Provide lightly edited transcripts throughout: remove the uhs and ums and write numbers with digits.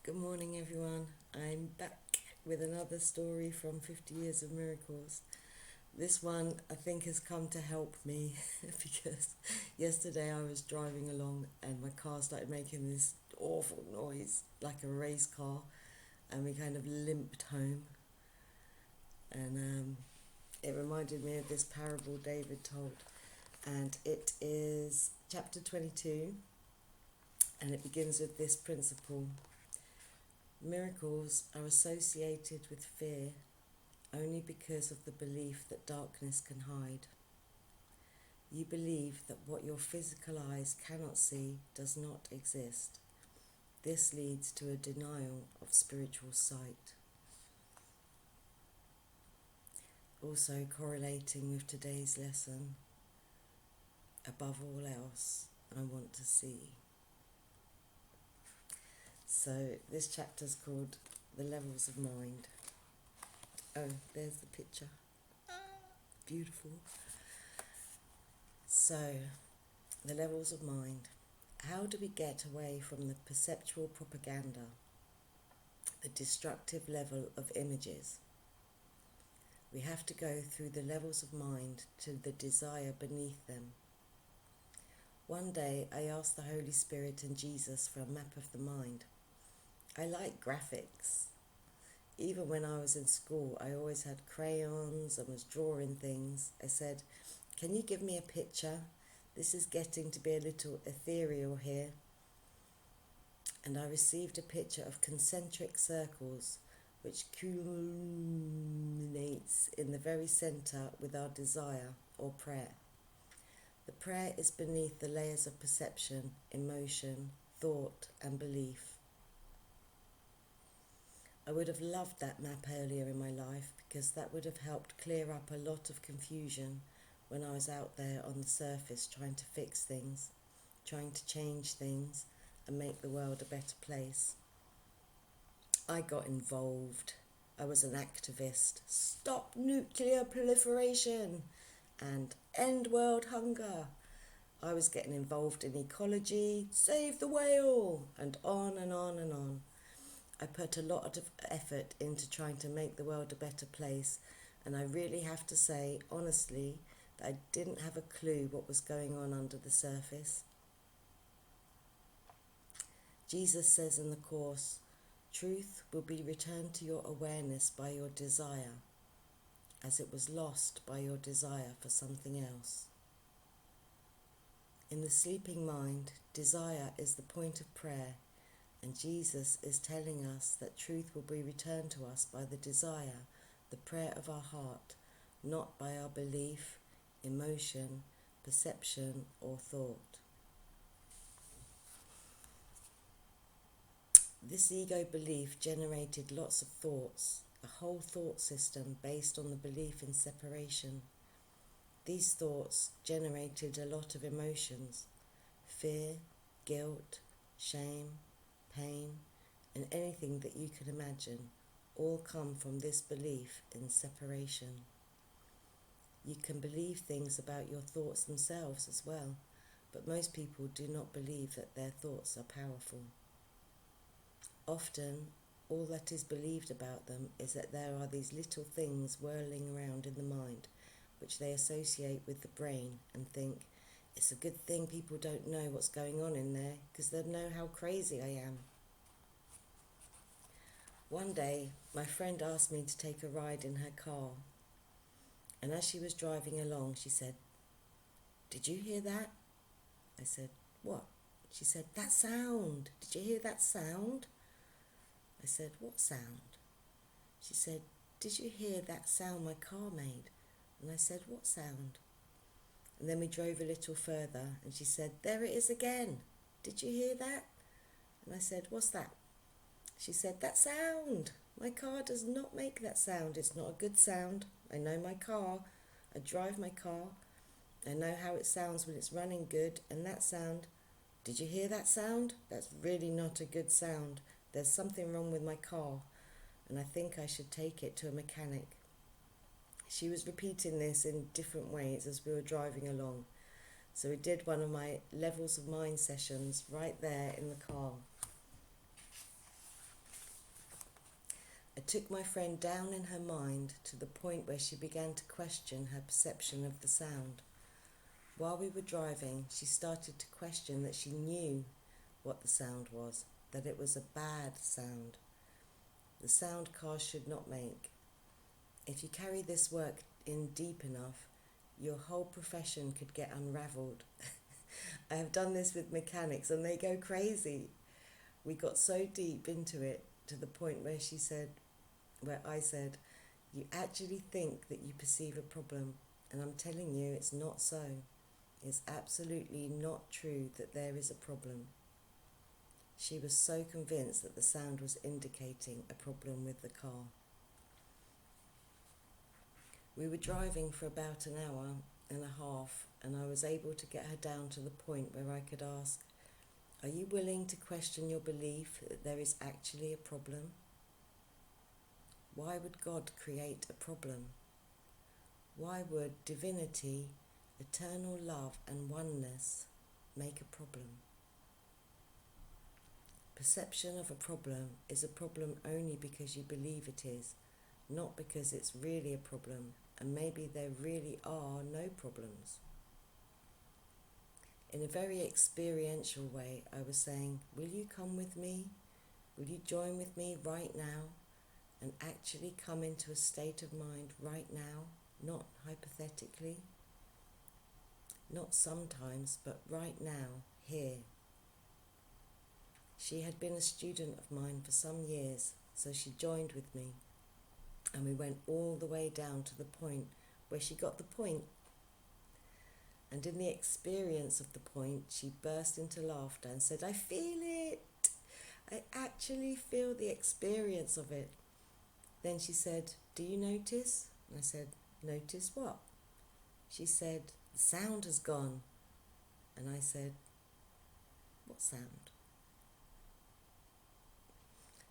Good morning, everyone. I'm back with another story from 50 Years of Miracles. This one, I think, has come to help me because yesterday I was driving along and my car started making this awful noise like a race car, and we kind of limped home. And it reminded me of this parable David told, and it is chapter 22, and it begins with this principle. Miracles are associated with fear only because of the belief that darkness can hide. You believe that what your physical eyes cannot see does not exist. This leads to a denial of spiritual sight. Also correlating with today's lesson, above all else, I want to see. So this chapter's called The Levels of Mind. Oh, there's the picture. Beautiful. So, the levels of mind. How do we get away from the perceptual propaganda, the destructive level of images? We have to go through the levels of mind to the desire beneath them. One day I asked the Holy Spirit and Jesus for a map of the mind. I like graphics. Even when I was in school, I always had crayons and was drawing things. I said, "Can you give me a picture? This is getting to be a little ethereal here." And I received a picture of concentric circles, which culminates in the very centre with our desire or prayer. The prayer is beneath the layers of perception, emotion, thought and belief. I would have loved that map earlier in my life because that would have helped clear up a lot of confusion when I was out there on the surface trying to fix things, trying to change things and make the world a better place. I got involved. I was an activist. Stop nuclear proliferation and end world hunger. I was getting involved in ecology, save the whale, and on and on and on. I put a lot of effort into trying to make the world a better place, and I really have to say, honestly, that I didn't have a clue what was going on under the surface. Jesus says in the Course, truth will be returned to your awareness by your desire, as it was lost by your desire for something else. In the sleeping mind, desire is the point of prayer, and Jesus is telling us that truth will be returned to us by the desire, the prayer of our heart, not by our belief, emotion, perception or thought. This ego belief generated lots of thoughts, a whole thought system based on the belief in separation. These thoughts generated a lot of emotions, fear, guilt, shame, pain, and anything that you can imagine, all come from this belief in separation. You can believe things about your thoughts themselves as well, but most people do not believe that their thoughts are powerful. Often, all that is believed about them is that there are these little things whirling around in the mind, which they associate with the brain and think, it's a good thing people don't know what's going on in there, because they'll know how crazy I am. One day, my friend asked me to take a ride in her car, and as she was driving along, she said, "Did you hear that?" I said, "What?" She said, "That sound. Did you hear that sound?" I said, "What sound?" She said, "Did you hear that sound my car made?" And I said, "What sound?" And then we drove a little further, and she said, "There it is again. Did you hear that?" And I said, "What's that?" She said, "That sound. My car does not make that sound. It's not a good sound. I know my car. I drive my car. I know how it sounds when it's running good. And that sound, did you hear that sound? That's really not a good sound. There's something wrong with my car, and I think I should take it to a mechanic." She was repeating this in different ways as we were driving along. So we did one of my levels of mind sessions right there in the car. It took my friend down in her mind to the point where she began to question her perception of the sound. While we were driving, she started to question that she knew what the sound was, that it was a bad sound, the sound cars should not make. If you carry this work in deep enough, your whole profession could get unravelled. I have done this with mechanics and they go crazy. We got so deep into it to the point where I said, you actually think that you perceive a problem, and I'm telling you it's not so. It's absolutely not true that there is a problem. She was so convinced that the sound was indicating a problem with the car. We were driving for about an hour and a half, and I was able to get her down to the point where I could ask, are you willing to question your belief that there is actually a problem? Why would God create a problem? Why would divinity, eternal love and oneness make a problem? Perception of a problem is a problem only because you believe it is, not because it's really a problem, and maybe there really are no problems. In a very experiential way, I was saying, will you come with me? Will you join with me right now and actually come into a state of mind right now, not hypothetically, not sometimes, but right now, here. She had been a student of mine for some years, so she joined with me, and we went all the way down to the point where she got the point. And in the experience of the point, she burst into laughter and said, I feel it. I actually feel the experience of it. Then she said, do you notice? And I said, notice what? She said, the sound has gone. And I said, what sound?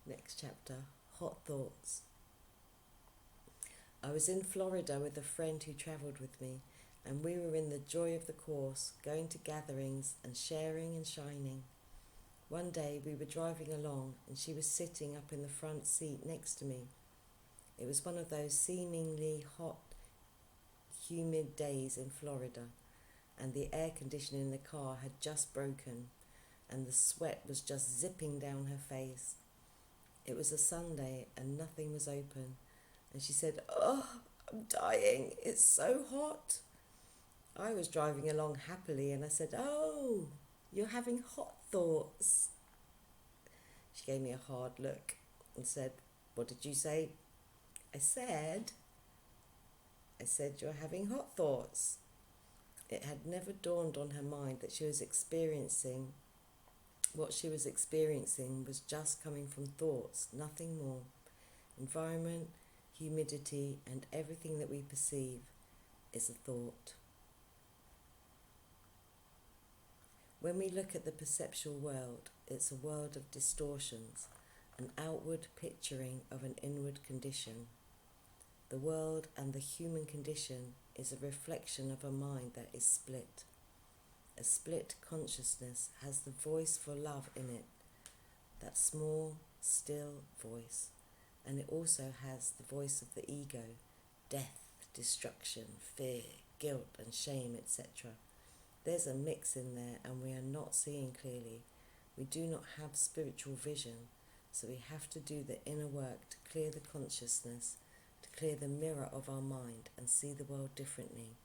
Next chapter, hot thoughts. I was in Florida with a friend who travelled with me, and we were in the joy of the course, going to gatherings and sharing and shining. One day we were driving along and she was sitting up in the front seat next to me. It was one of those seemingly hot, humid days in Florida, and the air conditioner in the car had just broken and the sweat was just zipping down her face. It was a Sunday and nothing was open, and she said, oh, I'm dying, it's so hot. I was driving along happily and I said, oh, you're having hot thoughts. She gave me a hard look and said, what did you say? I said you're having hot thoughts. It had never dawned on her mind that what she was experiencing was just coming from thoughts, nothing more. Environment, humidity, and everything that we perceive is a thought. When we look at the perceptual world, it's a world of distortions, an outward picturing of an inward condition. The world and the human condition is a reflection of a mind that is split. A split consciousness has the voice for love in it, that small, still voice, and it also has the voice of the ego, death, destruction, fear, guilt and shame, etc. There's a mix in there and we are not seeing clearly. We do not have spiritual vision, so we have to do the inner work to clear the consciousness, to clear the mirror of our mind and see the world differently.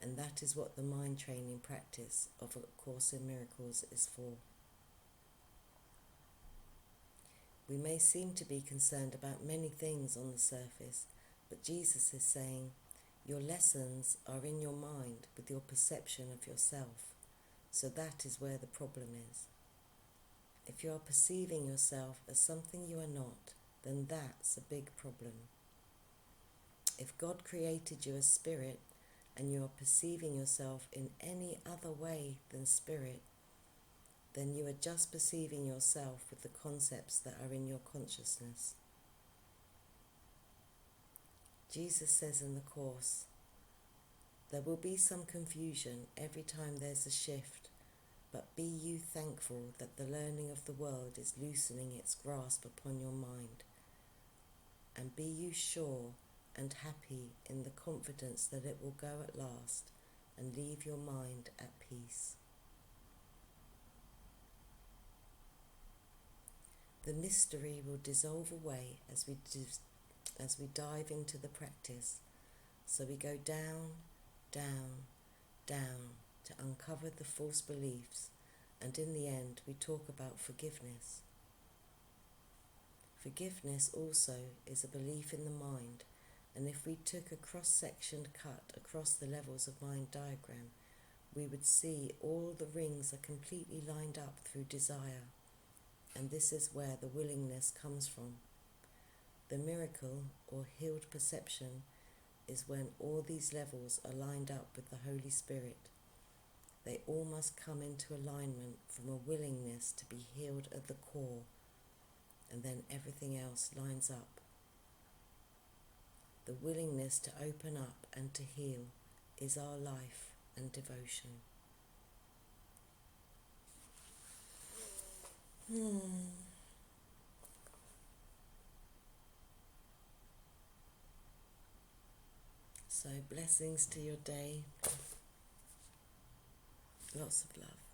And that is what the mind training practice of A Course in Miracles is for. We may seem to be concerned about many things on the surface, but Jesus is saying, your lessons are in your mind with your perception of yourself. So that is where the problem is. If you are perceiving yourself as something you are not, then that's a big problem. If God created you as spirit and you are perceiving yourself in any other way than spirit, then you are just perceiving yourself with the concepts that are in your consciousness. Jesus says in the Course, there will be some confusion every time there's a shift, but be you thankful that the learning of the world is loosening its grasp upon your mind. and be you sure and happy in the confidence that it will go at last and leave your mind at peace. The mystery will dissolve away as we dive into the practice. So we go down, down, down to uncover the false beliefs, and in the end we talk about forgiveness. Forgiveness also is a belief in the mind, and if we took a cross-sectioned cut across the levels of mind diagram, we would see all the rings are completely lined up through desire, and this is where the willingness comes from. The miracle or healed perception is when all these levels are lined up with the Holy Spirit. They all must come into alignment from a willingness to be healed at the core, and then everything else lines up. The willingness to open up and to heal is our life and devotion. So blessings to your day. Lots of love.